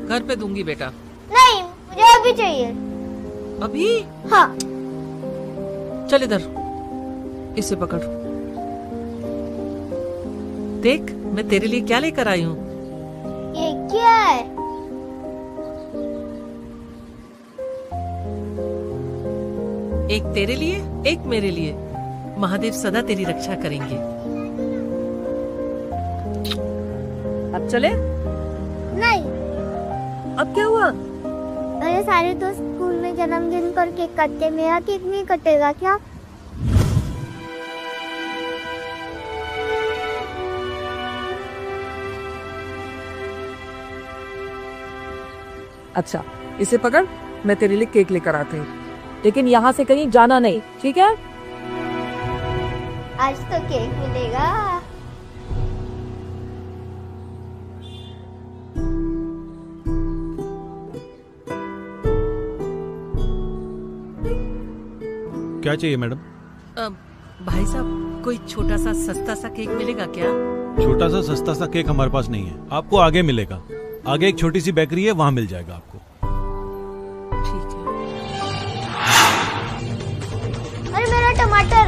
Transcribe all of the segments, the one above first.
घर पे दूंगी बेटा। नहीं, मुझे अभी चाहिए। अभी? हाँ। चल इधर, इसे पकड़। देख मैं तेरे लिए क्या लेकर आई हूँ। ये क्या है? एक तेरे लिए, एक मेरे लिए। महादेव सदा तेरी रक्षा करेंगे। अब चले? नहीं। अब क्या हुआ? अरे सारे दोस्त स्कूल में जन्मदिन पर केक काटते, मेरा केक नहीं कटेगा क्या? अच्छा, इसे पकड़, मैं तेरे लिए केक लेकर आती हूँ, लेकिन यहाँ से कहीं जाना नहीं, ठीक है? आज तो केक मिलेगा। क्या चाहिए मैडम? भाई साहब, कोई छोटा सा सस्ता सा केक मिलेगा क्या? छोटा सा सस्ता सा केक हमारे पास नहीं है, आपको आगे मिलेगा। आगे एक छोटी सी बेकरी है, वहां मिल जाएगा आपको। ठीक है। अरे मेरा टमाटर।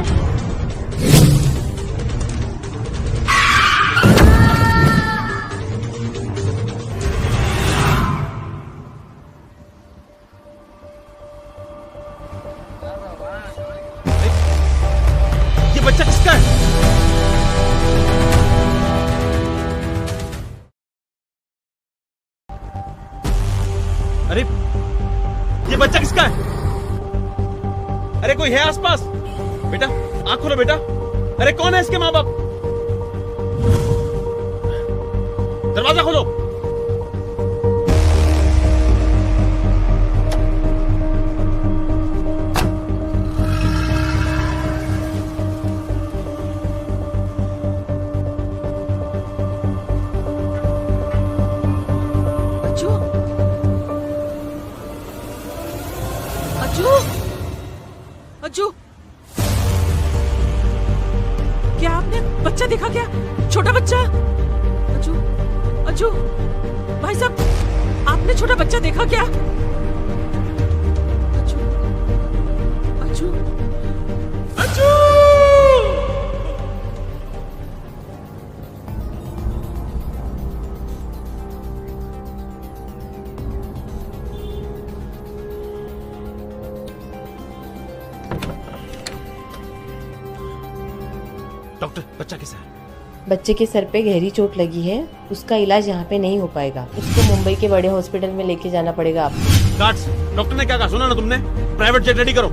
ये बच्चा किसका है? अरे ये बच्चा किसका है? अरे कोई है आसपास? बेटा आँख खोलो बेटा। अरे कौन है इसके माँ बाप? दरवाजा खोलो। अज्जू, अज्जू, अज्जू, क्या आपने बच्चा देखा क्या? छोटा बच्चा? अज्जू, अज्जू, भाई साहब, आपने छोटा बच्चा देखा क्या? अज्जू, अज्जू, अज्जू! डॉक्टर बच्चा कैसा है? बच्चे के सर पे गहरी चोट लगी है, उसका इलाज यहाँ पे नहीं हो पाएगा, उसको मुंबई के बड़े हॉस्पिटल में लेके जाना पड़ेगा आपको। गार्ड्स, डॉक्टर ने क्या कहा सुना ना तुमने? प्राइवेट जेट रेडी करो।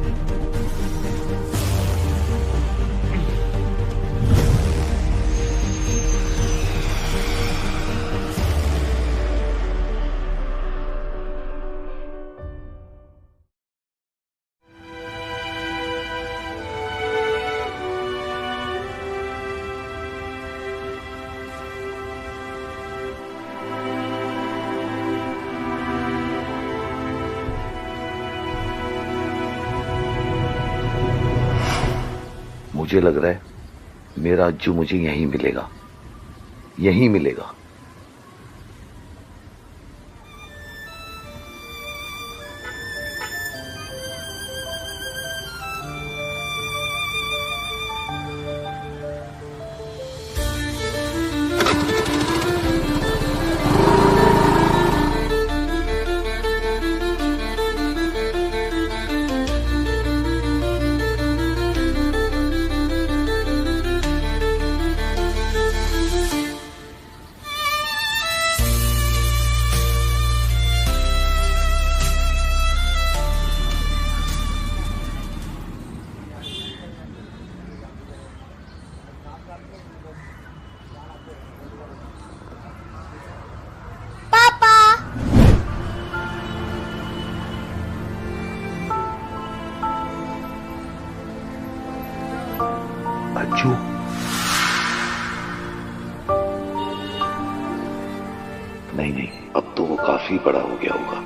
मुझे लग रहा है मेरा अज्जू मुझे यहीं मिलेगा, यहीं मिलेगा। अज्जू, नहीं नहीं, अब तो वो काफी बड़ा हो गया होगा।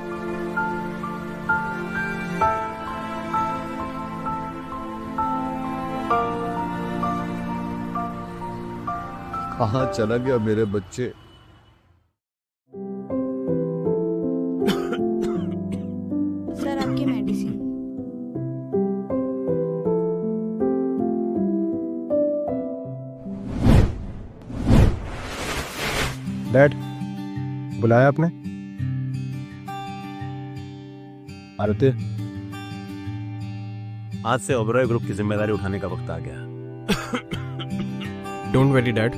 कहाँ चला गया मेरे बच्चे? डैड, बुलाया आपने? आरती, आज से ओबरॉय ग्रुप की जिम्मेदारी उठाने का वक्त आ गया। डोंट वरी डैड,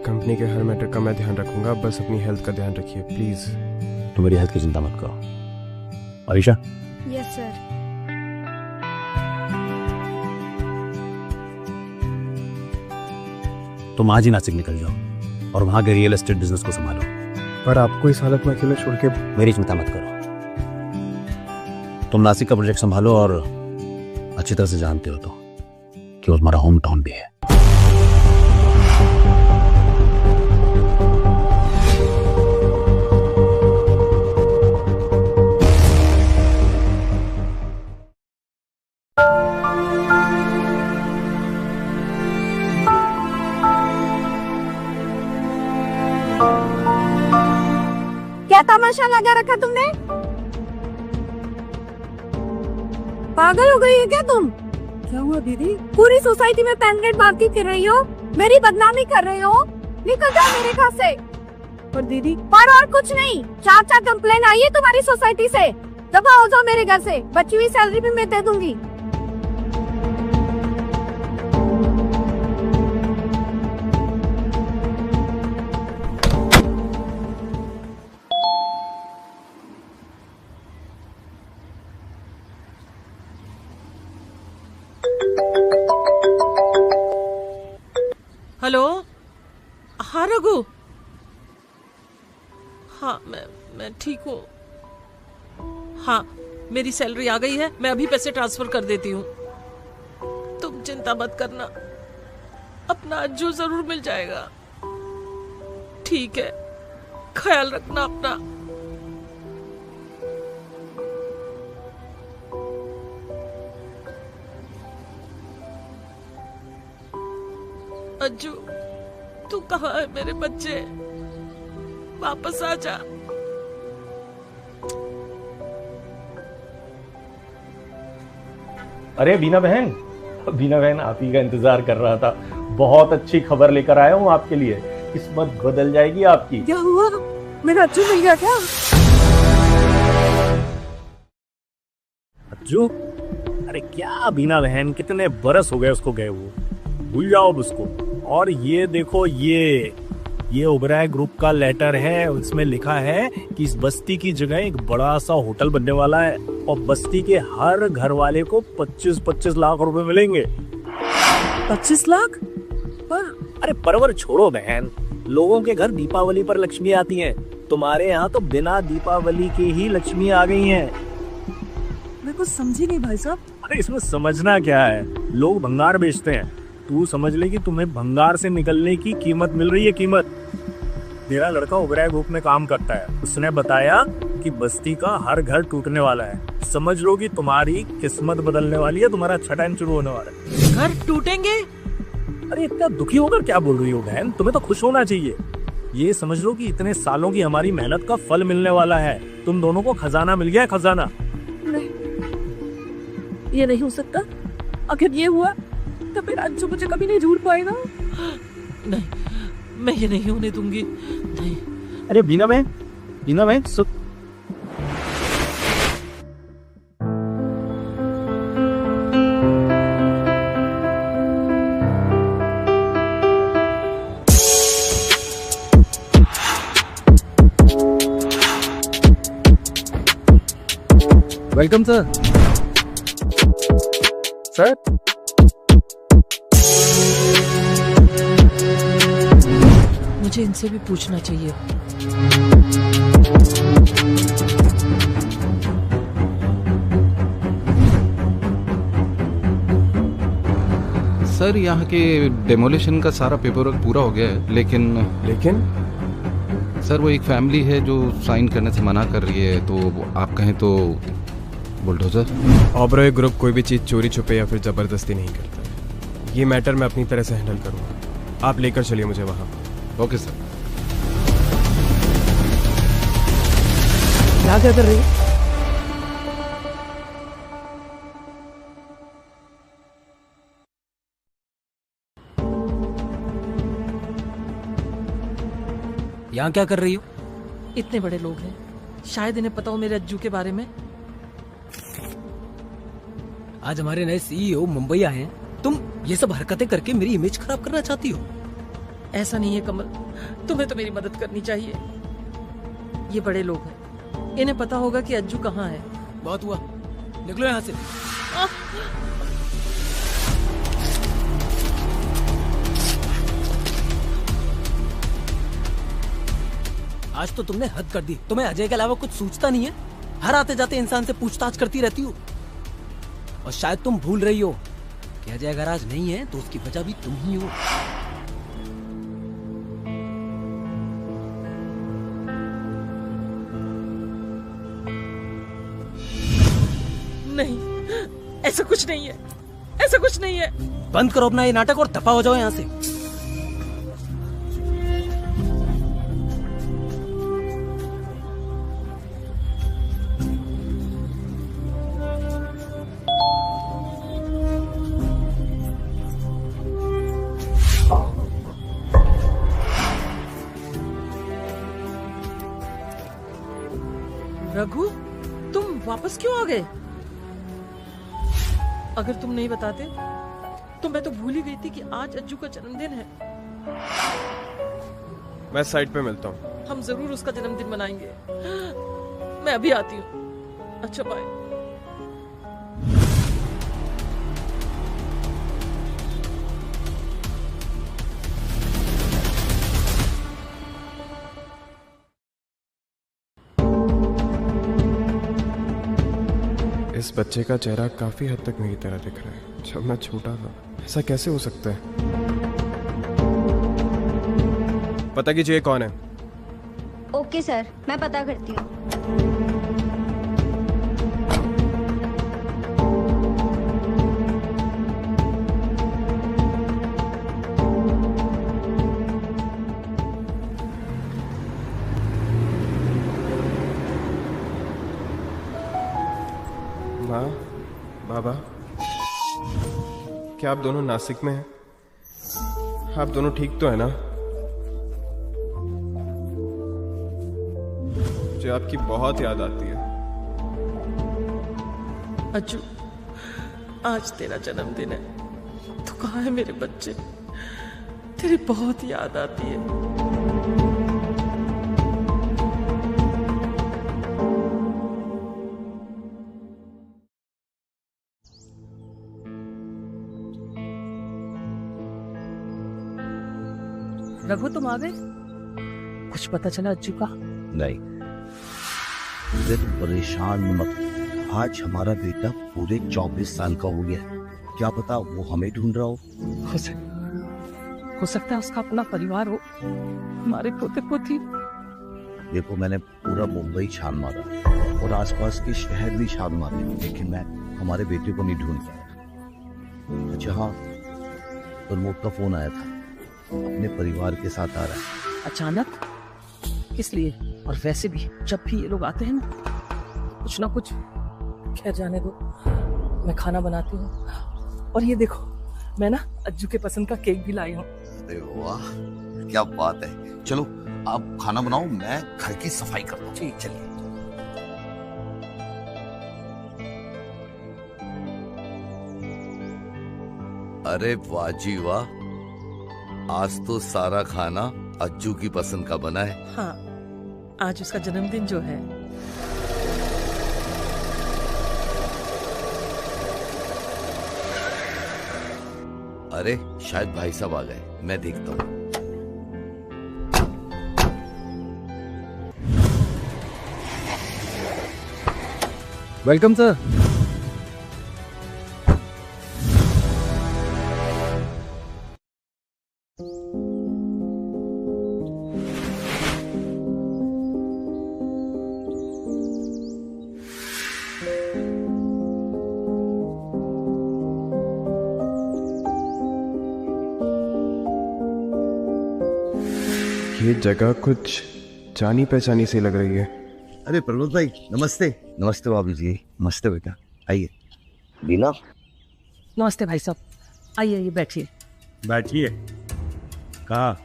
कंपनी के हर मैटर का मैं ध्यान रखूंगा, बस अपनी हेल्थ का ध्यान रखिए प्लीज। तुम मेरी हेल्थ की चिंता मत करो। Arisha, yes sir. तुम आज ही नासिक निकल जाओ और वहां के रियल एस्टेट बिजनेस को संभालो। पर आपको इस हालत में अकेले छोड़ के? मेरी चिंता मत करो, तुम नासिक का प्रोजेक्ट संभालो और अच्छी तरह से जानते हो तो कि वो तुम्हारा होम टाउन भी है। क्या तमाशा लगा रखा तुमने? पागल हो गई है क्या तुम? क्या हुआ दीदी? पूरी सोसाइटी में पैम्फलेट बांटती फिर रही हो, मेरी बदनामी कर रही हो। निकल जाओ मेरे घर से। पर दीदी, पर और कुछ नहीं, 4 कंप्लेन आई है तुम्हारी सोसाइटी से। दफा हो जाओ मेरे घर से, बची हुई सैलरी भी मैं दे दूंगी। हेलो, हाँ रघु। हाँ मैं ठीक हूँ। हाँ, मेरी सैलरी आ गई है, मैं अभी पैसे ट्रांसफर कर देती हूँ। तुम चिंता मत करना, अपना अज्जू जरूर मिल जाएगा। ठीक है, ख्याल रखना अपना। अज्जू, तू कहाँ है मेरे बच्चे? वापस आ जा। अरे बीना बहन, बीना बहन आप ही का इंतजार कर रहा था। बहुत अच्छी खबर लेकर आया हूँ आपके लिए, किस्मत बदल जाएगी आपकी। क्या हुआ? मेरा अज्जू मिल गया क्या? अज्जू? अरे क्या बीना बहन, कितने बरस हो गए उसको गए, वो भूल जाओ अब उसको। और ये देखो, ये ओबराय ग्रुप का लेटर है, उसमें लिखा है कि इस बस्ती की जगह एक बड़ा सा होटल बनने वाला है और बस्ती के हर घर वाले को 25-25 लाख रुपए मिलेंगे। 25 लाख? पर अरे परवर छोड़ो बहन, लोगों के घर दीपावली पर लक्ष्मी आती है, तुम्हारे यहाँ तो बिना दीपावली के ही लक्ष्मी आ गई है। मैं कुछ समझी नहीं भाई साहब। अरे इसमें समझना क्या है, लोग भंगार बेचते हैं, तू समझ ले कि तुम्हें भंगार से निकलने की कीमत मिल रही है, कीमत। मेरा लड़का ओबराय ग्रुप में काम करता है, उसने बताया कि बस्ती का हर घर टूटने वाला है। समझ लो कि तुम्हारी किस्मत बदलने वाली है, तुम्हारा अच्छा टाइम शुरू होने वाला है। घर टूटेंगे? अरे इतना दुखी होकर क्या बोल रही हो बहन, तुम्हें तो खुश होना चाहिए। ये समझ लो कि इतने सालों की हमारी मेहनत का फल मिलने वाला है, तुम दोनों को खजाना मिल गया है, खजाना। नहीं, ये नहीं हो सकता। अगर ये हुआ तो मेरा अज्जू मुझे कभी नहीं ढूंढ पाएगा। नहीं, मैं ये नहीं होने दूंगी। नहीं। अरे बीना बहन, बीना बहन वेलकम सर। सर मुझे इनसे भी पूछना चाहिए। सर यहाँ के डेमोलिशन का सारा पेपरवर्क पूरा हो गया है, लेकिन सर वो एक फैमिली है जो साइन करने से मना कर रही है, तो आप कहें तो बुलडोजर। ओबराय ग्रुप कोई भी चीज चोरी छुपे या फिर जबरदस्ती नहीं करता। ये मैटर मैं अपनी तरह से हैंडल करूंगा, आप लेकर चलिए मुझे वहां। Okay sir. क्या कर रही है? यहाँ क्या कर रही हो? इतने बड़े लोग हैं, शायद इन्हें पता हो मेरे अज्जू के बारे में। आज हमारे नए सीईओ मुंबई आए हैं, तुम ये सब हरकतें करके मेरी इमेज खराब करना चाहती हो? ऐसा नहीं है कमल, तुम्हें तो मेरी मदद करनी चाहिए। ये बड़े लोग हैं, इन्हें पता होगा कि अज्जू कहाँ है। बहुत हुआ, निकलो यहाँ से। आज तो तुमने हद कर दी। तुम्हें अजय के अलावा कुछ सूझता नहीं है? हर आते जाते इंसान से पूछताछ करती रहती हो। और शायद तुम भूल रही हो कि अजय अगर आज नहीं है तो उसकी वजह भी तुम ही हो। नहीं, ऐसा कुछ नहीं है, ऐसा कुछ नहीं है। बंद करो अपना ये नाटक और दफा हो जाओ यहाँ से। रघु, तुम वापस क्यों आ गए? अगर तुम नहीं बताते तो मैं तो भूल ही गई थी कि आज अज्जू का जन्मदिन है। मैं साइड पे मिलता हूँ। हम जरूर उसका जन्मदिन मनाएंगे। मैं अभी आती हूँ। अच्छा, बाय। इस बच्चे का चेहरा काफी हद तक मेरी तरह दिख रहा है। जब मैं छोटा था, ऐसा कैसे हो सकता है? पता कीजिए कौन है। ओके सर, मैं पता करती हूँ। माँ, बाबा, क्या आप दोनों नासिक में हैं? आप दोनों ठीक तो है ना? मुझे आपकी बहुत याद आती है। अज्जू, आज तेरा जन्मदिन है। तू कहाँ है मेरे बच्चे? तेरी बहुत याद आती है। रघु, तुम आ गए? कुछ पता चला अज्जू का? नहीं, मुझे तुम परेशान मत। आज हमारा बेटा पूरे 24 साल का हो गया। क्या पता वो हमें ढूंढ रहा हो सकता है उसका अपना परिवार हो, हमारे पोते पोती। देखो, मैंने पूरा मुंबई छान मारा और आसपास के शहर भी छान मारे, लेकिन मैं हमारे बेटे को नहीं ढूंढ पाया। जहाँ प्रमोद का फोन आया था, अपने परिवार के साथ आ रहा है। अचानक? किस लिए? और वैसे भी जब भी ये लोग आते हैं ना, कुछ ना कुछ। खैर जाने दो, मैं खाना बनाती हूँ। और ये देखो, मैं ना अज्जू के पसंद का केक भी लाई हूँ। अरे वाह, क्या बात है। चलो आप खाना बनाओ, मैं घर की सफाई करता हूँ। ठीक, चलिए। अरे वाह जी वाह, आज तो सारा खाना अज्जू की पसंद का बना है। हाँ, आज उसका जन्मदिन जो है। अरे शायद भाई साहब आ गए, मैं देखता हूँ। Welcome sir. ये जगह कुछ जानी पहचानी सी लग रही है। अरे प्रमोद भाई, नमस्ते। नमस्ते बाबू जी। नमस्ते बेटा, आइए। बीना। नमस्ते भाई साहब, आइए आइए, बैठिए। बैठिए। कहाँ?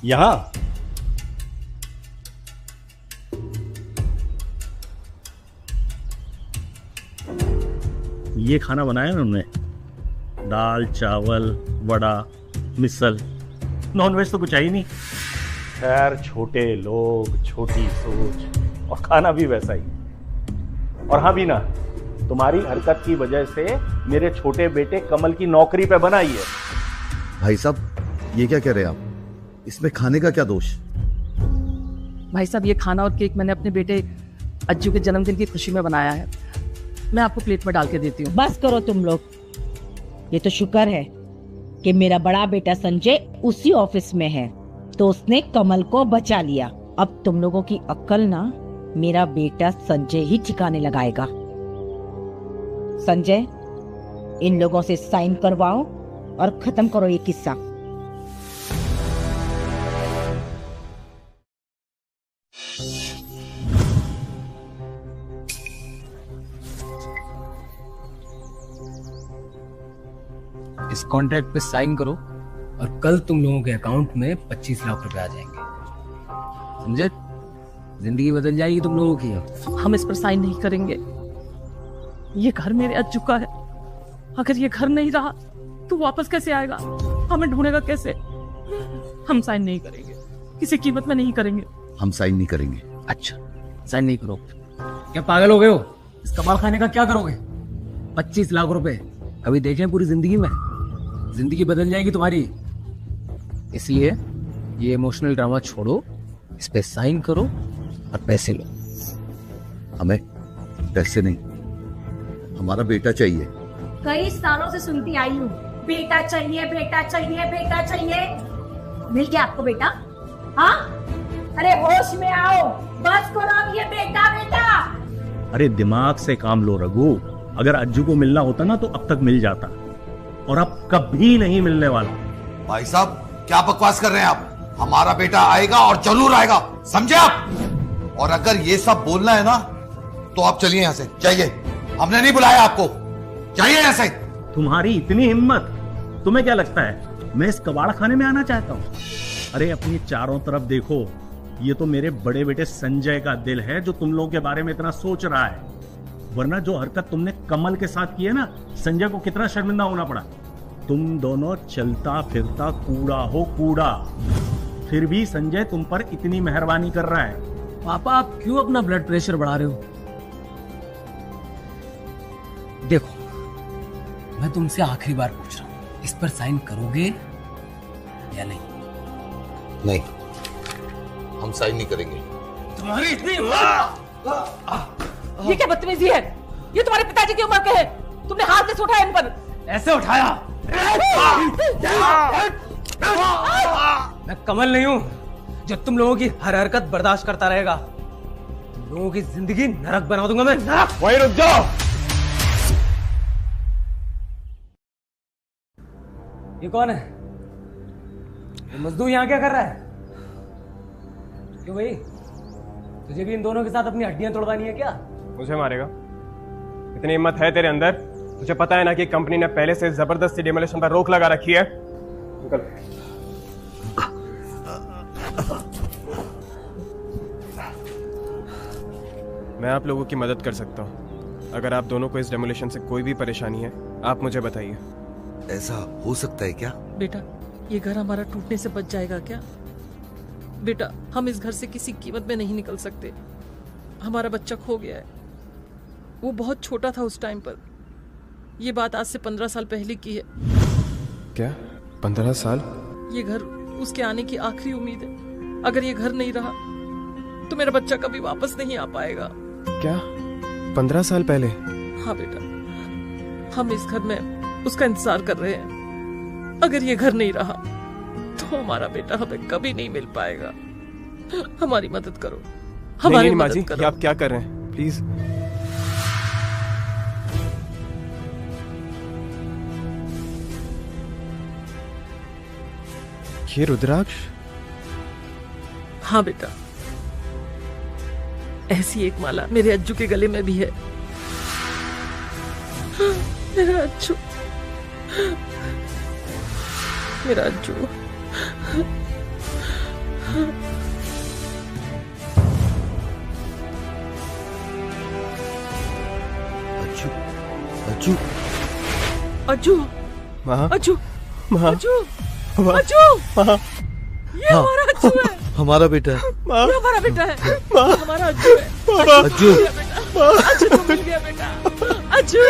यहाँ? ये खाना बनाया ना उन्होंने, दाल चावल वड़ा मिसल, नॉनवेज तो कुछ है ही नहीं। खैर, छोटे लोग, छोटी सोच, और खाना भी वैसा ही। और हाँ बीना, तुम्हारी हरकत की वजह से मेरे छोटे बेटे कमल की नौकरी पे बनाई है। भाई साहब, ये क्या कह रहे हैं आप? इसमें खाने का क्या दोष? भाई साहब, ये खाना और केक मैंने अपने बेटे अज्जू के जन्मदिन की खुशी में बनाया है। मैं आपको प्लेट में डाल के देती हूँ। बस करो तुम लोग। ये तो शुक्र है कि मेरा बड़ा बेटा संजय उसी ऑफिस में है, तो उसने कमल को बचा लिया। अब तुम लोगों की अक्ल ना मेरा बेटा संजय ही ठिकाने लगाएगा। संजय, इन लोगों से साइन करवाओ और खत्म करो ये किस्सा। इस कॉन्ट्रैक्ट पे साइन करो और कल तुम लोगों के अकाउंट में 25 लाख रुपए आ जाएंगे। समझे? जिंदगी बदल जाएगी तुम लोगों की। हम इस पर साइन नहीं करेंगे। ये घर मेरे अज्जू का है। अगर ये घर नहीं रहा तो वापस कैसे आएगा? हमें ढूंढेगा कैसे? हम साइन नहीं करेंगे, किसी कीमत में नहीं करेंगे। हम साइन नहीं करेंगे। अच्छा, साइन नहीं करो? क्या पागल हो गए हो? इस कमाल खाने का क्या करोगे? 25 लाख रुपए कभी देखे पूरी जिंदगी में? जिंदगी बदल जाएगी तुम्हारी। इसलिए ये इमोशनल ड्रामा छोड़ो, इस पे साइन करो और पैसे लो। हमें पैसे नहीं, हमारा बेटा चाहिए। कई सालों से सुनती आई हूँ, बेटा चाहिए, बेटा चाहिए, बेटा चाहिए। मिल गया आपको बेटा? हाँ? अरे होश में आओ, बस करो अब ये बेटा बेटा। अरे दिमाग से काम लो रघु। अगर अज्जू को मिलना होता ना तो अब तक मिल जाता, और अब कभी नहीं मिलने वाला। भाई साहब, क्या बकवास कर रहे हैं आप? हमारा बेटा आएगा और जरूर आएगा, समझे आप? और अगर ये सब बोलना है ना तो आप चलिए यहाँ से, जाइए। हमने नहीं बुलाया आपको, जाइए यहाँ से। तुम्हारी इतनी हिम्मत? तुम्हें क्या लगता है मैं इस कबाड़ खाने में आना चाहता हूँ? अरे अपनी चारों तरफ देखो, ये तो मेरे बड़े बेटे संजय का दिल है जो तुम लोगों के बारे में इतना सोच रहा है। वरना जो हरकत तुमने कमल के साथ की है ना, संजय को कितना शर्मिंदा होना पड़ा। तुम दोनों चलता फिरता कूड़ा हो, कूड़ा। फिर भी संजय तुम पर इतनी मेहरबानी कर रहा है। पापा, आप क्यों अपना ब्लड प्रेशर बढ़ा रहे हो? देखो, मैं तुमसे आखिरी बार पूछ रहा हूं, इस पर साइन करोगे या नहीं? नहीं, हम साइन नहीं करेंगे। तुम्हारी इतनी ये क्या बदतमीजी है? ये तुम्हारे पिताजी की उम्र के हैं। तुमने हाथ कैसे उठाया इन पर? ऐसे उठाया? मैं कमल नहीं हूं जो तुम लोगों की हर हरकत बर्दाश्त करता रहेगा। तुम लोगों की जिंदगी नरक बना दूंगा मैं, नरक। वहीं रुक जाओ। ये कौन है? ये मजदूर यहाँ क्या कर रहा है? क्यों भाई, तुझे भी इन दोनों के साथ अपनी हड्डियां तोड़वानी है क्या? मुझे मारेगा? इतनी हिम्मत है तेरे अंदर? तुझे पता है ना कि कंपनी ने पहले से जबरदस्ती डिमोलिशन पर रोक लगा रखी है। निकल। मैं आप लोगों की मदद कर सकता हूँ। अगर आप दोनों को इस डेमोलिशन से कोई भी परेशानी है, आप मुझे बताइए। ऐसा हो सकता है क्या? बेटा, ये घर हमारा टूटने से बच जाएगा क्या? बेटा, हम इस घर से किसी कीमत में नहीं निकल सकते। हमारा बच्चा खो गया है। वो बहुत छोटा था उस टाइम पर। ये बात आज से 15 साल पहले की है। क्या 15 साल? ये घर उसके आने की आखिरी उम्मीद है। अगर ये घर नहीं रहा तो मेरा बच्चा कभी वापस नहीं आ पाएगा। क्या 15 साल पहले? हाँ बेटा, हम इस घर में उसका इंतजार कर रहे हैं। अगर ये घर नहीं रहा तो हमारा बेटा हमें कभी नहीं मिल पाएगा। हमारी मदद करो, हमारी मदद करो। आप क्या कर रहे हैं? प्लीज। ये रुद्राक्ष? हाँ बेटा, ऐसी एक माला मेरे अज्जू के गले में भी है। मेरा अज्जू, मेरा अज्जू। अज्जू, अज्जू अज्जू माँ अज्जू माँ अज्जू माँ अज्जू माँ ये हमारा अज्जू है, हमारा बेटा है। ये हमारा बेटा है, हमारा अज्जू है। अज्जू अज्जू तो मिल गया बेटा, अज्जू।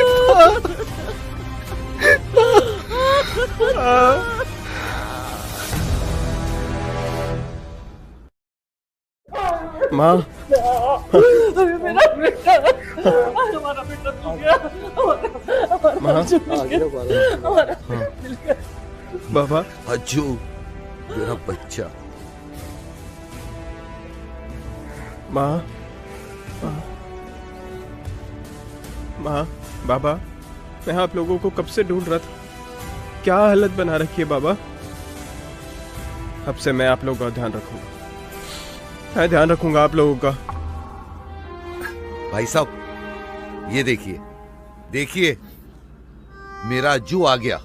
माँ मेरा बेटा, हमारा बेटा मिल गया, हमारा अज्जू मिल गया, हमारा बेटा मिल गया। बाबा अज्जू मेरा बच्चा। माँ माँ माँ बाबा, मैं आप लोगों को कब से ढूंढ रहा था। क्या हालत बना रखी है बाबा। अब से मैं आप लोगों का ध्यान रखूंगा, मैं ध्यान रखूंगा आप लोगों का। भाई साहब ये देखिए, देखिए मेरा अज्जू आ गया।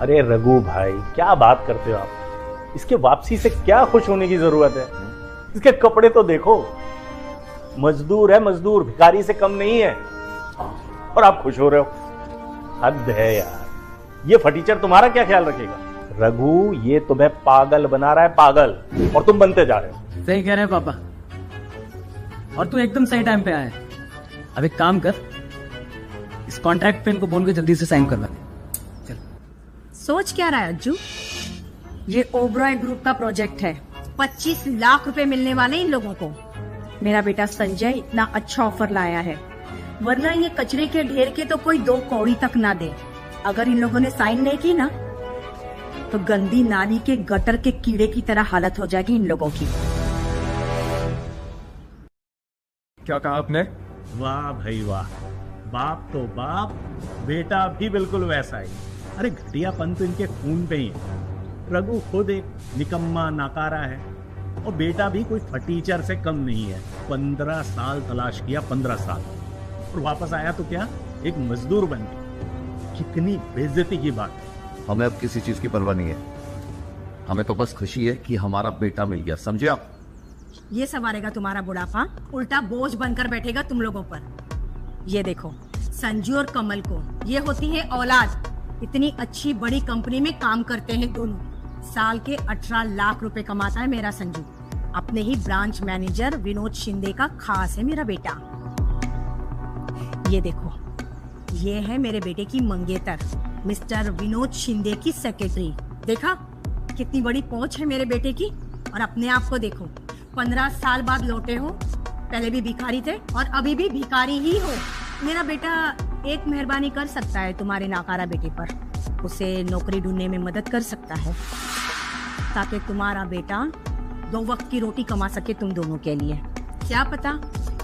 अरे रघु भाई, क्या बात करते हो आप। इसके वापसी से क्या खुश होने की जरूरत है। इसके कपड़े तो देखो, मजदूर है मजदूर, भिखारी से कम नहीं है, और आप खुश हो रहे हो। हद है यार। ये फटीचर तुम्हारा क्या ख्याल रखेगा। रघु ये तुम्हें पागल बना रहा है, पागल, और तुम बनते जा रहे हो। सही कह रहे हैं पापा, और तू एकदम सही टाइम पे आया है। अब एक काम कर, इस कॉन्ट्रैक्ट पे इनको बोल के जल्दी से साइन करवा दे। सोच क्या रहा है अज्जू? ये ओबरॉय ग्रुप का प्रोजेक्ट है, 25 लाख रुपए मिलने वाले इन लोगों को। मेरा बेटा संजय इतना अच्छा ऑफर लाया है, वरना ये कचरे के ढेर के तो कोई 2 कौड़ी तक ना दे। अगर इन लोगों ने साइन नहीं की ना, तो गंदी नाली के गटर के कीड़े की तरह हालत हो जाएगी इन लोगों की। क्या कहा आपने? वाह भाई वाह, बाप तो बाप, बेटा भी बिल्कुल वैसा ही। अरे घटियापन तो इनके खून पे ही है। रघु खुद एक निकम्मा नाकारा है, और बेटा भी कोई फटीचर से कम नहीं है। 15 साल तलाश किया, 15 साल, और वापस आया तो क्या, एक मजदूर बन गया। कितनी बेइज्जती की बात है। हमें अब किसी चीज की परवाह नहीं है, हमें तो बस खुशी है कि हमारा बेटा मिल गया, समझे आप। ये संवारेगा तुम्हारा बुढ़ापा, उल्टा बोझ बनकर बैठेगा तुम लोगों पर। ये देखो, संजू और कमल को ये होती है औलाद। इतनी अच्छी बड़ी कंपनी में काम करते हैं दोनों। साल के 18 लाख रुपए कमाता है मेरा संजू। अपने ही ब्रांच मैनेजर विनोद शिंदे का खास है मेरा बेटा। ये देखो, ये है मेरे बेटे की मंगेतर, मिस्टर विनोद शिंदे की सेक्रेटरी। देखा कितनी बड़ी पहुंच है मेरे बेटे की। और अपने आप को देखो, 15 साल बाद लौटे हो। पहले भी भिखारी थे और अभी भी भिखारी ही हो। मेरा बेटा एक मेहरबानी कर सकता है तुम्हारे नाकारा बेटे पर, उसे नौकरी ढूंढने में मदद कर सकता है, ताकि तुम्हारा बेटा 2 वक्त की रोटी कमा सके तुम दोनों के लिए। क्या पता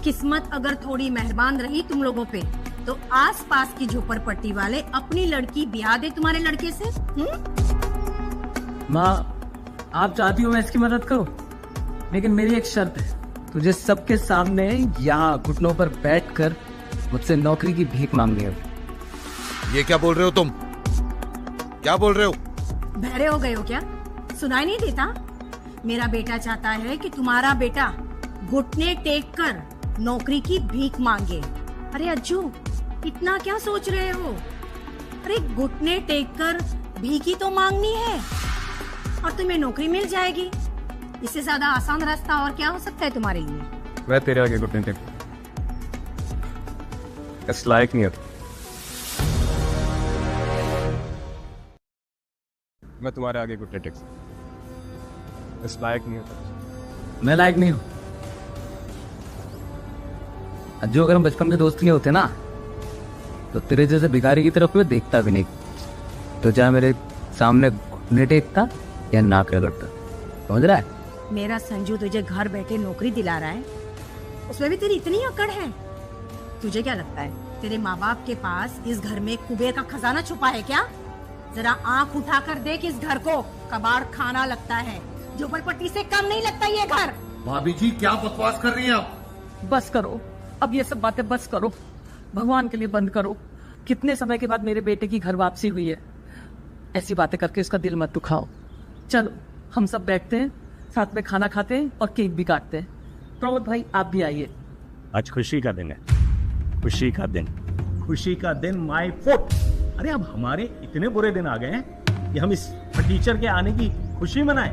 किस्मत अगर थोड़ी मेहरबान रही तुम लोगों पे, तो आसपास की झोपड़पट्टी वाले अपनी लड़की ब्याह दे तुम्हारे लड़के से। माँ, आप चाहती हो मैं इसकी मदद करूं, लेकिन मेरी एक शर्त है। तुझे सबके सामने यहाँ घुटनों पर बैठकर मुझसे नौकरी की भीख मांगनी है। ये क्या बोल रहे हो तुम, क्या बोल रहे हो? बहरे हो गए हो क्या? सुनाई नहीं देता? मेरा बेटा चाहता है कि तुम्हारा बेटा घुटने टेक कर नौकरी की भीख मांगे। अरे अज्जू, इतना क्या सोच रहे हो? अरे घुटने टेक कर भीख ही तो मांगनी है और तुम्हें नौकरी मिल जाएगी। इससे ज्यादा आसान रास्ता और क्या हो सकता है तुम्हारे लिए? मैं तेरे आगे घुटने टेक, इस लायक नहीं है। मैं तुम्हारे आगे घुटने टेक, इस लायक नहीं होता। मैं लायक नहीं हूँ अज्जू। अगर हम बचपन के दोस्त नहीं होते ना, तो तेरे जैसे भिखारी की तरफ मैं देखता भी नहीं। तो चाहे मेरे सामने घुटने टेकता या नाक रगड़ता। समझ रहा है? मेरा संजू तुझे घर बैठे नौकरी दिला रहा है, उसमें भी तेरी इतनी अकड़ है। तुझे क्या लगता है तेरे माँ बाप के पास इस घर में कुबेर का खजाना छुपा है क्या? जरा आंख उठाकर देख इस घर को, कबाड़ खाना लगता है। झोपड़पट्टी से कम नहीं लगता ये घर। भाभी जी क्या बकवास कर रही हैं आप? बस करो अब ये सब बातें, बस करो, भगवान के लिए बंद करो। कितने समय के बाद मेरे बेटे की घर वापसी हुई है, ऐसी बातें करके उसका दिल मत दुखाओ। चलो हम सब बैठते हैं, साथ में खाना खाते हैं और केक भी काटते हैं। प्रमोद भाई आप भी आइए। आज खुशी का दिन है, खुशी का दिन। खुशी का दिन माय फुट। अरे अब हमारे इतने बुरे दिन आ गए हैं कि हम इस टीचर के आने की खुशी मनाएं।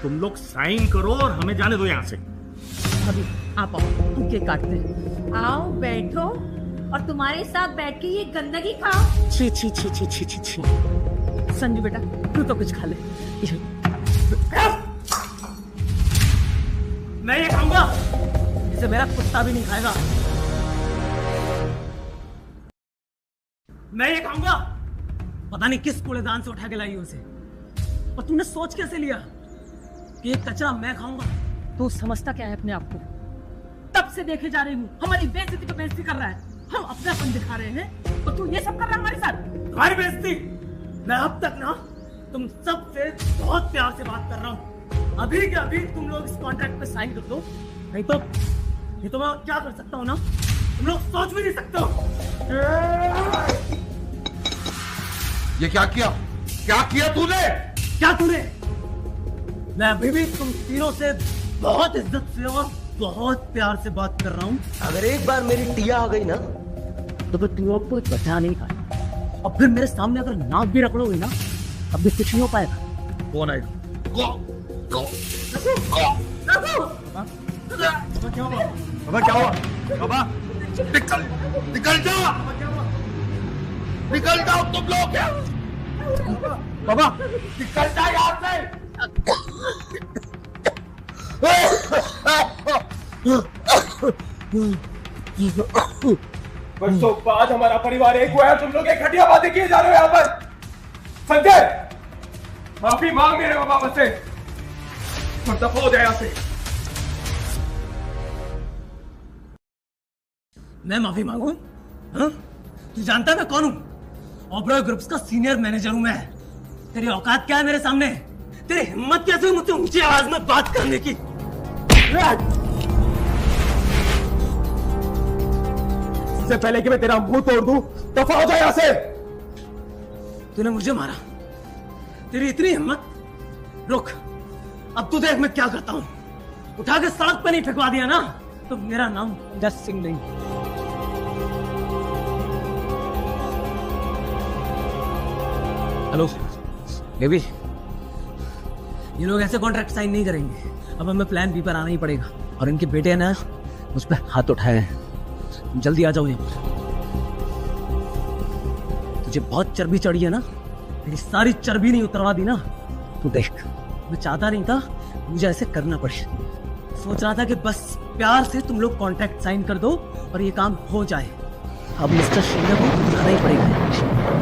तुम लोग साइन करो और हमें जाने दो यहाँ से। अभी आप आओ, हम केक काटते हैं। आओ बैठो और तुम्हारे साथ बैठ के ये गंदगी खाओ। छी छी छी छी छी छी छी। संजू बेटा तू तो कुछ खा ले। मैं ये खाऊंगा, इसे मेरा कुत्ता भी नहीं खाएगा। मैं ये खाऊंगा, पता नहीं किस कूड़ेदान से उठा के लाई उसे। और तुमने सोच कैसे लिया कि ये कचरा मैं खाऊंगा? तू समझता क्या है अपने आप को? तब से देखे जा रही हूँ, हमारी बेइज्जती पे बेइज्जती कर रहा है। हम अपनापन दिखा रहे हैं और तू ये सब कर रहा है हमारे साथ। तुम्हारी बेइज्जती? मैं अब तक ना तुम सब से बहुत प्यार से बात कर रहा हूँ। अभी के अभी तुम लोग इस कॉन्ट्रैक्ट पे साइन कर दो, नहीं तो मैं क्या कर सकता हूँ ना, तुम लोग सोच भी नहीं सकते हो। ये क्या किया? क्या किया तूने? क्या तूने? मैं अभी भी तुम तीनों से बहुत इज्जत से और बहुत प्यार से बात कर रहा हूँ। अगर एक बार मेरी टिया आ गई ना तो फिर तू आपको बचा नहीं पाया। और फिर मेरे सामने अगर नाक भी रगड़ोगे ना तब भी कुछ नहीं हो पाएगा। कौन आएगा? बाबा क्या हुआ? बाबा निकल जाओ, निकल जाओ तुम लोग। बाबा निकल जाओ यहाँ से। बरसों बाद हमारा परिवार एक हुआ है, तुम लोग एक घटिया बातें किए जा रहे हो यहाँ पर। संजय, माफी मांग मेरे बाबा से और दफा हो जाए यहाँ से। मैं माफी मांगू? हाँ? तू जानता है मैं कौन हूँ? ओबरॉय ग्रुप्स का सीनियर मैनेजर हूँ मैं। तेरी औकात क्या है मेरे सामने? तेरी हिम्मत कैसे हुई मुझसे ऊंची आवाज में बात करने की? इससे पहले कि मैं तेरा मुंह तोड़ दूं, दफा हो जाए यहाँ से। तूने मुझे मारा, तेरी इतनी हिम्मत? रुक, अब तू देख मैं क्या करता हूँ। उठा के सड़क पे नहीं फेंकवा दिया ना तो मेरा नाम जस सिंह नहीं। हेलो बेबी, ये लोग ऐसे कॉन्ट्रैक्ट साइन नहीं करेंगे। अब हमें प्लान बी पर आना ही पड़ेगा। और इनके बेटे ना उस पर हाथ उठाए हैं। जल्दी आ जाओ यहाँ पर। तुझे बहुत चर्बी चढ़ी है ना, तेरी सारी चर्बी नहीं उतरवा दी ना तू देख। मैं चाहता नहीं था मुझे ऐसे करना पड़े। सोच रहा था कि बस प्यार से तुम लोग कॉन्ट्रैक्ट साइन कर दो और ये काम हो जाए। अब मिस्टर शिंदे को बुलाना ही पड़ेगा।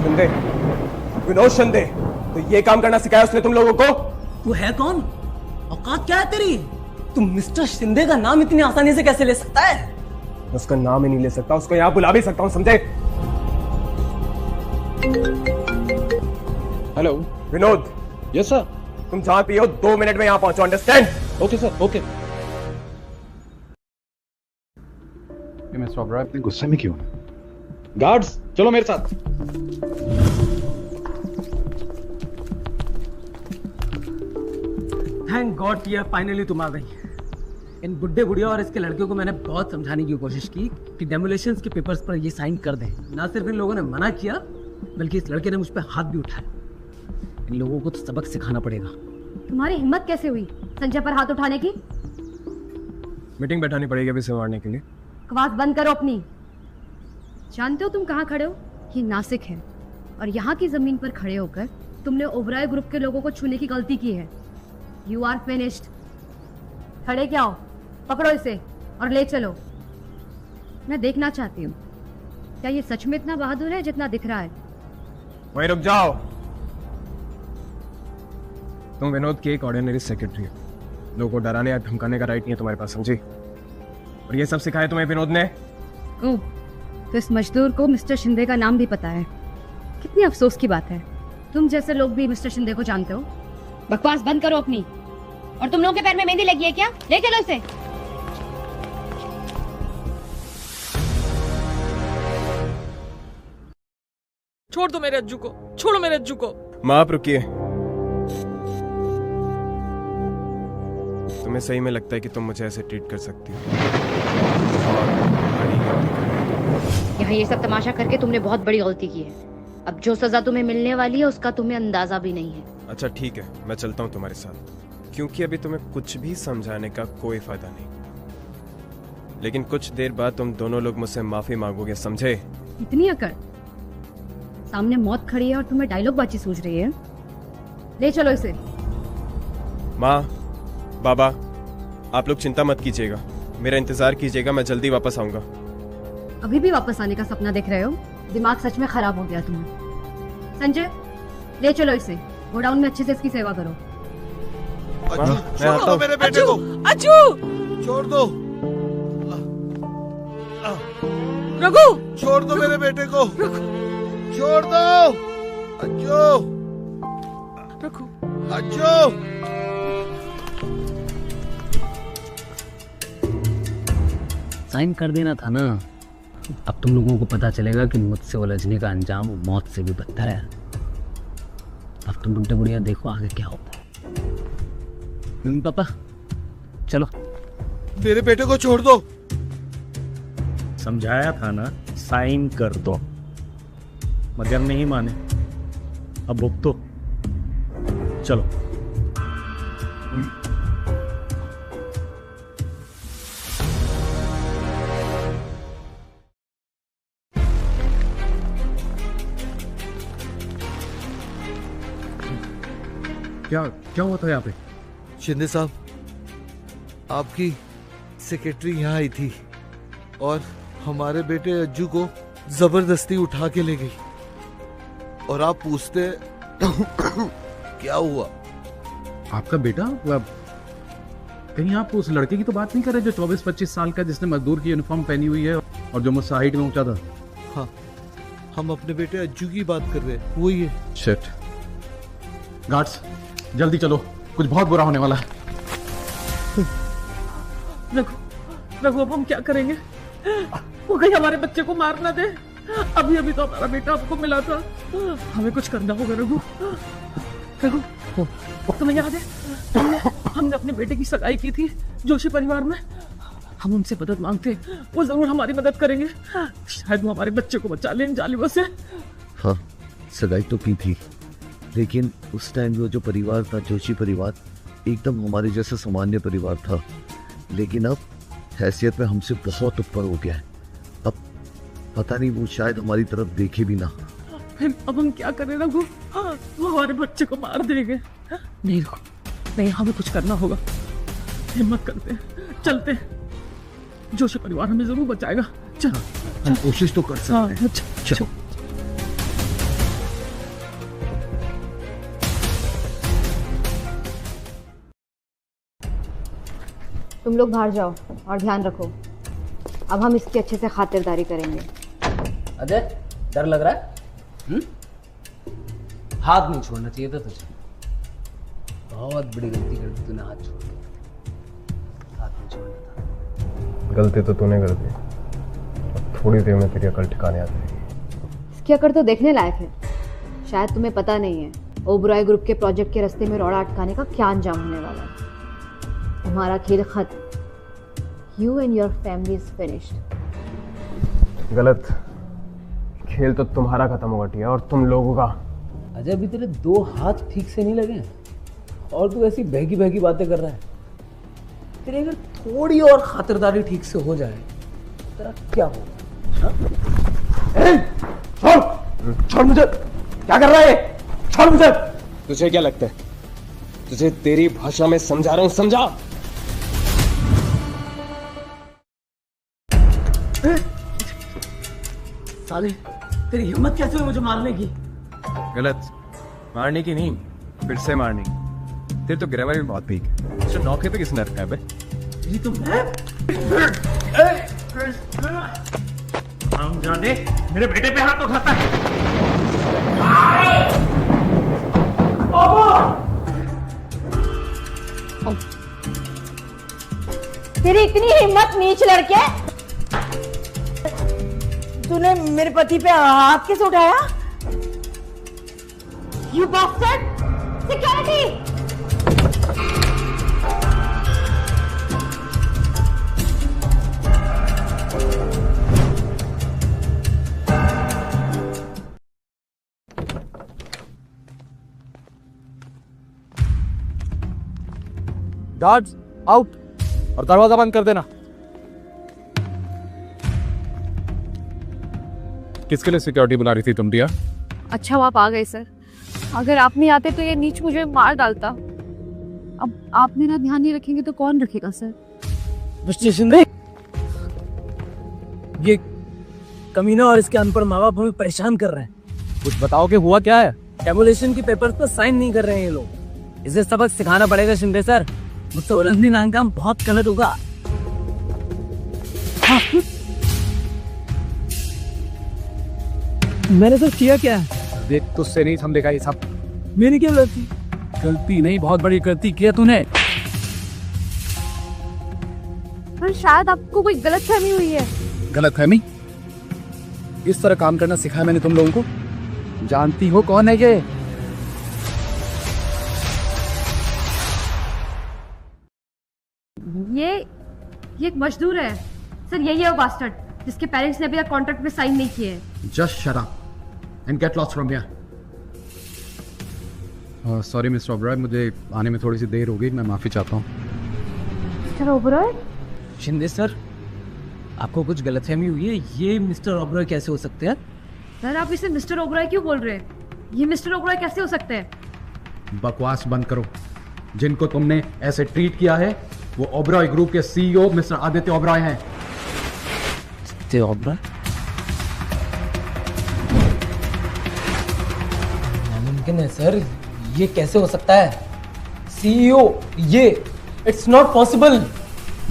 शिंदे, विनोद शिंदे, तो ये काम करना सिखाया उसने तुम लोगों को? तू है कौन? औकात क्या है तेरी? तुम मिस्टर शिंदे का नाम इतनी आसानी से कैसे ले सकता है? उसका नाम ही नहीं ले सकता, उसको यहाँ बुला भी सकता हूँ, समझे? हेलो विनोद। Yes sir. तुम जहां पे हो 2 मिनट में यहाँ पहुंचो, understand? Okay sir, okay. Mister Oberoi इतने गुस्से में क्यों? गार्ड्स चलो मेरे साथ। थैंक गॉड ये फाइनली तुम आ गई। इन बुड्ढे बुढ़िया और इसके लड़कियों को मैंने बहुत समझाने की कोशिश की कि डेमोलिशंस के पेपर्स पर ये साइन कर दें। ना सिर्फ इन लोगों ने मना किया बल्कि इस लड़के ने मुझ पर हाथ भी उठाया। इन लोगों को तो सबक सिखाना पड़ेगा। तुम्हारी हिम्मत कैसे हुई संजय पर हाथ उठाने की? मीटिंग बैठानी पड़ेगी अभी से मारने के लिए। बकवास बंद करो अपनी। जानते हो तुम कहाँ खड़े हो? ये नासिक है और यहाँ की जमीन पर खड़े होकर तुमने ओबराय ग्रुप के लोगों को छूने की गलती की है। You are finished. खड़े क्या हो? पकड़ो इसे और ले चलो। मैं देखना चाहती हूँ क्या ये सच में इतना बहादुर है जितना दिख रहा है। वहीं रुक जाओ। तुम विनोद की एक ऑर्डिनरी सेक्रेटरी हो। लोगों को डराने या धमकाने का राइट नहीं है तुम्हारे पास, समझी? और ये सब सिखाया तुम्हें विनोद ने? ओह, तो इस मजदूर को मिस्टर शिंदे का नाम भी पता है। कितनी अफसोस की बात है। तुम जैसे लोग भी मिस्टर शिंदे को जानते हो। बकवास बंद करो अपनी। और तुम लोगों के पैर में मेहंदी लगी है क्या? ले चलो इसे। छोड़ दो मेरे अज्जू को, छोड़ो मेरे अज्जू को। माँ आप रुकिए। तुम्हें सही में लगता है कि तुम मुझे ऐसे ट्रीट कर सकती हो? और बड़ी गलती कर रहे हो। यहाँ ये सब तमाशा करके तुमने बहुत बड़ी गलती की है। अब जो सजा तुम्हें मिलने वाली है उसका तुम्हें अंदाजा भी नहीं है। अच्छा ठीक है, मैं चलता हूँ तुम्हारे साथ, क्योंकि अभी तुम्हें कुछ भी समझाने का कोई फायदा नहीं। लेकिन कुछ देर बाद तुम दोनों लोग मुझसे माफी मांगोगे, समझे? इतनी अकड़, सामने मौत खड़ी है और तुम्हें डायलॉग बाजी सूझ रही है। ले चलो इसे। माँ, बाबा, आप लोग चिंता मत कीजिएगा, मेरा इंतजार कीजिएगा, मैं जल्दी वापस आऊंगा। अभी भी वापस आने का सपना देख रहे हो? दिमाग सच में खराब हो गया तुम्हें। संजय, ले चलो इसे, गोडाउन में अच्छे से इसकी सेवा करो। छोड़ दो मेरे बेटे को। अज्जू, छोड़ दो रघु, छोड़ दो मेरे बेटे को, छोड़ दो। अज्जू, रघु, अज्जू। साइन कर देना था ना। अब तुम लोगों को पता चलेगा कि मुझसे उलझने का अंजाम मौत से भी बदतर है। अब तुम बुढ़े बुढ़िया देखो आगे क्या होता है। पापा चलो। मेरे बेटे को छोड़ दो। समझाया था ना, साइन कर दो, मगर नहीं माने। अब भुगतो, चलो। क्या हुआ था यहाँ पे? शिंदे साहब, आपकी सेक्रेटरी यहाँ आई थी और हमारे बेटे अज्जू को जबरदस्ती उठा के ले गई। और आप पूछते क्या हुआ? आपका बेटा? कहीं आप उस लड़के की तो बात नहीं कर रहे जो 24-25 साल का, जिसने मजदूर की यूनिफॉर्म पहनी हुई है और जो मुझसे हाइट में ऊंचा था? हाँ, हम अपने बेटे अज्जू की बात कर रहे हैं, वही है। शिट। गार्ड्स, जल्दी चलो, कुछ बहुत बुरा होने वाला है। रघु, अब हम क्या करेंगे? वो कहीं हमारे बच्चे को मार ना दे। अभी अभी तो हमारा बेटा आपको मिला था, हमें कुछ करना होगा। रघु, तुम्हें याद है हमने अपने बेटे की सगाई की थी जोशी परिवार में? हम उनसे मदद मांगते, वो जरूर हमारी मदद करेंगे। शायद वो हमारे बच्चे को बचा लें जालिमों से। हाँ, सगाई तो की थी, लेकिन उस टाइम वो जो परिवार था, जोशी परिवार, एकदम हमारे जैसा सामान्य परिवार था। लेकिन अब हैसियत में हमसे बहुत ऊपर हो गया है। अब पता नहीं, वो शायद हमारी तरफ देखे भी ना। अब हम क्या करें रघु? वो हमारे बच्चे को मार देंगे। नहीं रघु, नहीं, हमें कुछ करना होगा। हिम्मत करते हैं, चलते हैं। जोशी परिवार हमें जरूर बचाएगा। चल, हम कोशिश तो कर सकते हैं। चलो। तुम लोग बाहर जाओ और ध्यान रखो। अब हम इसकी अच्छे से खातिरदारी करेंगे। अजय, डर लग रहा है? हाथ नहीं छोड़ना चाहिए था तुझे। बहुत बड़ी गलती कर दी तूने, हाथ छोड़ दिया। हाथ नहीं छोड़ना था। गलती तो तूने कर दी, अब थोड़ी देर में तेरी अकल ठिकाने आ जाएगी। इसकी अकड़ तो देखने लायक है। शायद तुम्हें पता नहीं है ओबराय ग्रुप के प्रोजेक्ट के रास्ते में रोड़ा अटकाने का क्या अंजाम होने वाला है। तुम्हारा खेल खत्म। You and your family is finished. गलत। खेल तो तुम्हारा खत्म होगा टिया, और तुम लोगों का। अजय, अभी तेरे 2 हाथ ठीक से नहीं लगे और तू ऐसी बहकी बहकी बातें कर रहा है। तेरे अगर थोड़ी और खातिरदारी ठीक से हो जाए तेरा क्या होगा? छोड़ मुझे। क्या कर रहा है? छोड़ मुझे। तुझे क्या लगता है? तुझे तेरी भाषा में समझा रहा हूं, समझा? साले, तेरी हिम्मत कैसे हुई मुझे मारने की? गलत। मारने की नहीं, फिर से मारने की। तेरे तो ग्रामर भी बहुत ठीक है। अच्छा, नौके पे किसने रखा है बे? ये तो मैं। हम जाने मेरे बेटे पे हाथ उठाता है। तेरी इतनी हिम्मत नीच लड़के, तूने मेरे पति पे हाथ कैसे उठाया? You bastard! Security! Guards out और दरवाजा बंद कर देना। किसके लिए सिक्योरिटी बना रही थी तुम रिया? अच्छा आप आ गए सर, अगर आप नहीं आते तो ये नीच मुझे मार डालता। अब आप मेरा ध्यान नहीं रखेंगे तो कौन रखेगा सर? मिस्टर शिंदे, ये कमीना और इसके अनपढ़ माँ बाप हमें परेशान कर रहे हैं। कुछ बताओ कि हुआ क्या है? डेमोलिशन की पेपर्स पर साइन नहीं कर रहे हैं ये लोग। इसे सबक सिखाना पड़ेगा शिंदे सर, मुझसे उलझने का काम बहुत गलत होगा। हाँ। मैंने तो किया क्या? देख तुझसे नहीं समझेगा ये सब। मेरी क्या गलती? गलती नहीं, बहुत बड़ी गलती किया तूने। सर शायद आपको कोई गलतफहमी हुई है। गलतफहमी? इस तरह काम करना सिखाया मैंने तुम लोगों को? जानती हो कौन है ये? ये एक मजदूर है सर, यही है वो बास्टर्ड जिसके पेरेंट्स ने अभी तक कॉन्ट्रैक्ट पे साइन नहीं किए हैं। Just shut up and get lost from here. Sorry mister Oberoi, मुझे आने में थोड़ी सी देर हो गई, मैं माफ़ी चाहता हूँ। मिस्टर ओबरॉय? शिंदे सर, आपको कुछ गलतफहमी हुई है। ये मिस्टर ओबरॉय कैसे हो सकते हैं? सर आप इसे मिस्टर ओबरॉय क्यों बोल रहे हैं? ये मिस्टर ओबरॉय कैसे हो सकते हैं? बकवास बंद करो। जिनको तुमने ऐसे ट्रीट किया है वो ओबरॉय ग्रुप के सीईओ मिस्टर आदित्य ओबरॉय हैं। आदित्य ओबरॉय? नामुमकिन है सर, ये कैसे हो सकता है? सीईओ, ये इट्स नॉट पॉसिबल।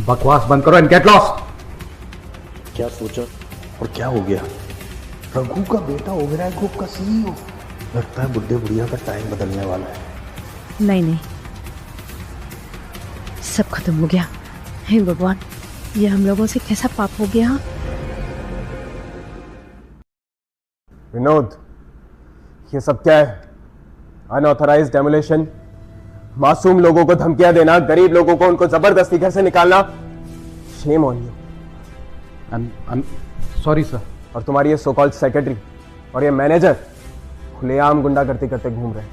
बकवास बंद करो एंड गेट लॉस्ट। क्या सोचा और क्या हो गया? रघु का बेटा ओबरॉय ग्रुप का सीईओ। लगता है बुढ़े बुढ़िया का टाइम बदलने वाला है। नहीं, सब खत्म हो गया। हे भगवान, ये हम लोगों से कैसा पाप हो गया? विनोद, ये सब क्या है? अनऑथराइज्ड डेमोलिशन, मासूम लोगों को धमकियां देना, गरीब लोगों को उनको जबरदस्ती घर से निकालना। Shame on you. I'm sorry sir. और तुम्हारी ये सो कॉल्ड सेक्रेटरी और ये मैनेजर खुलेआम गुंडागर्दी करते घूम रहे हैं।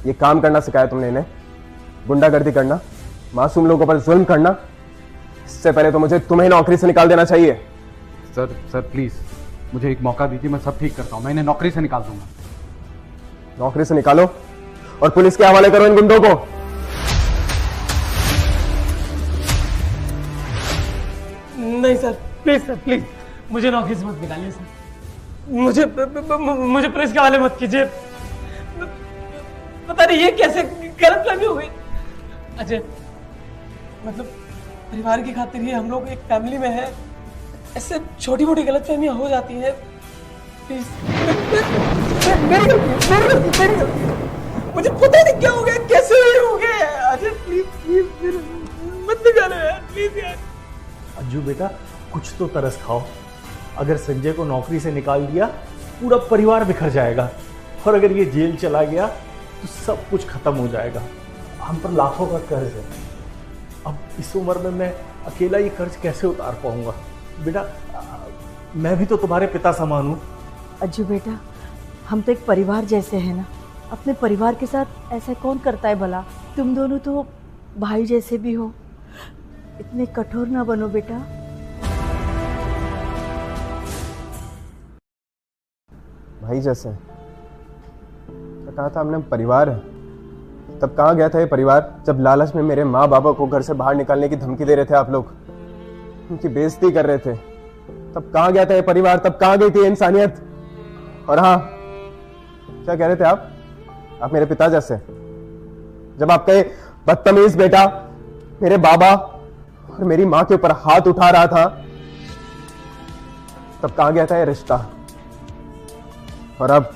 ये काम करना सिखाया तुमने इन्हें? गुंडागर्दी करना, मासूम लोगों पर जुल्म करना। इससे पहले तो मुझे तुम्हें नौकरी से निकाल देना चाहिए। सर प्लीज मुझे एक मौका दीजिए, मैं सब ठीक करता हूँ। मैं इन्हें नौकरी से निकाल दूंगा। नौकरी से निकालो और पुलिस के हवाले करो इन गुंडों को। नहीं सर, प्लीज सर, प्लीज मुझे नौकरी से मत निकालिए सर। मुझे पुलिस के हवाले मत कीजिए। पता नहीं ये कैसे गलतफहमी हो गई। अजय, मतलब परिवार की खातिर ही हम लोग एक फैमिली में है, ऐसे छोटी मोटी गलतफहमियां हो जाती हैं। प्लीज मेरी गलती। मुझे पता नहीं क्या हो गया, कैसे हो गया। अजय प्लीज मत निकालो यार, प्लीज यार। अज्जू बेटा कुछ तो तरस खाओ। अगर संजय को नौकरी से निकाल दिया पूरा परिवार बिखर जाएगा, और अगर ये जेल चला गया तो सब कुछ खत्म हो जाएगा। हम पर लाखों का कर्ज है। अब इस उम्र में मैं अकेला ये कर्ज कैसे उतार पाऊंगा? बेटा मैं भी तो तुम्हारे पिता समान हूँ। अज्जू बेटा, हम तो एक परिवार जैसे हैं ना। अपने परिवार के साथ ऐसा कौन करता है भला? तुम दोनों तो भाई जैसे भी हो। इतने कठोर ना बनो बेटा। भाई जैसे तो कहा था हमने परिवार है, तब कहाँ गया था ये परिवार? जब लालच में मेरे माँ बाबा को घर से बाहर निकालने की धमकी दे रहे थे आप लोग, उनकी बेइज्जती कर रहे थे, तब कहाँ गया था ये परिवार? तब कहाँ गई थी इंसानियत? और हाँ, क्या कह रहे थे आप मेरे पिता जैसे। जब आपका ये बदतमीज बेटा मेरे बाबा और मेरी माँ के ऊपर हाथ उठा रहा था, तब कहाँ गया था ये रिश्ता? और अब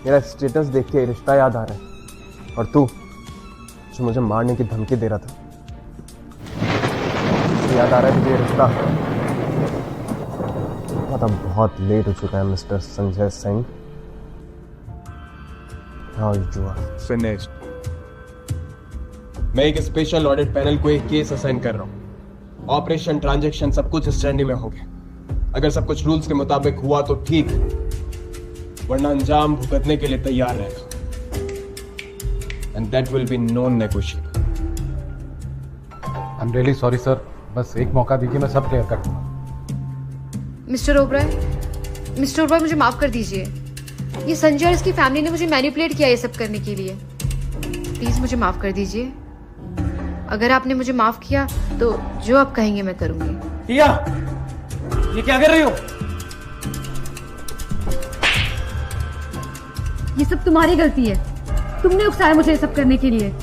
मेरा स्टेटस देख के रिश्ता याद आ रहा है, और तू जो मुझे मारने की धमकी दे रहा था, याद आ रहा है तुझे रिश्ता? मतलब बहुत लेट हो चुका है mister Sanjay Singh. How you are? Finished. मैं एक स्पेशल ऑडिट पैनल को एक केस असाइन कर रहा हूं। ऑपरेशन, ट्रांजैक्शन सब कुछ स्टैंडी में हो गया। अगर सब कुछ रूल्स के मुताबिक हुआ तो ठीक, वरना अंजाम भुगतने के लिए तैयार रहेगा। And that will be non negotiable. I am really sorry sir, बस एक मौका दीजिए, मैं सब क्लियर कर दूंगा। मिस्टर ओबराय मुझे माफ कर दीजिए। ये संजय और इसकी फैमिली ने मुझे मैनिपुलेट किया ये सब करने के लिए। प्लीज मुझे माफ कर दीजिए। अगर आपने मुझे माफ किया तो जो आप कहेंगे मैं करूंगी। टिया, ये क्या कर रही हो? ये सब तुम्हारी गलती है। तुमने उकसाया मुझे ये सब करने के लिए।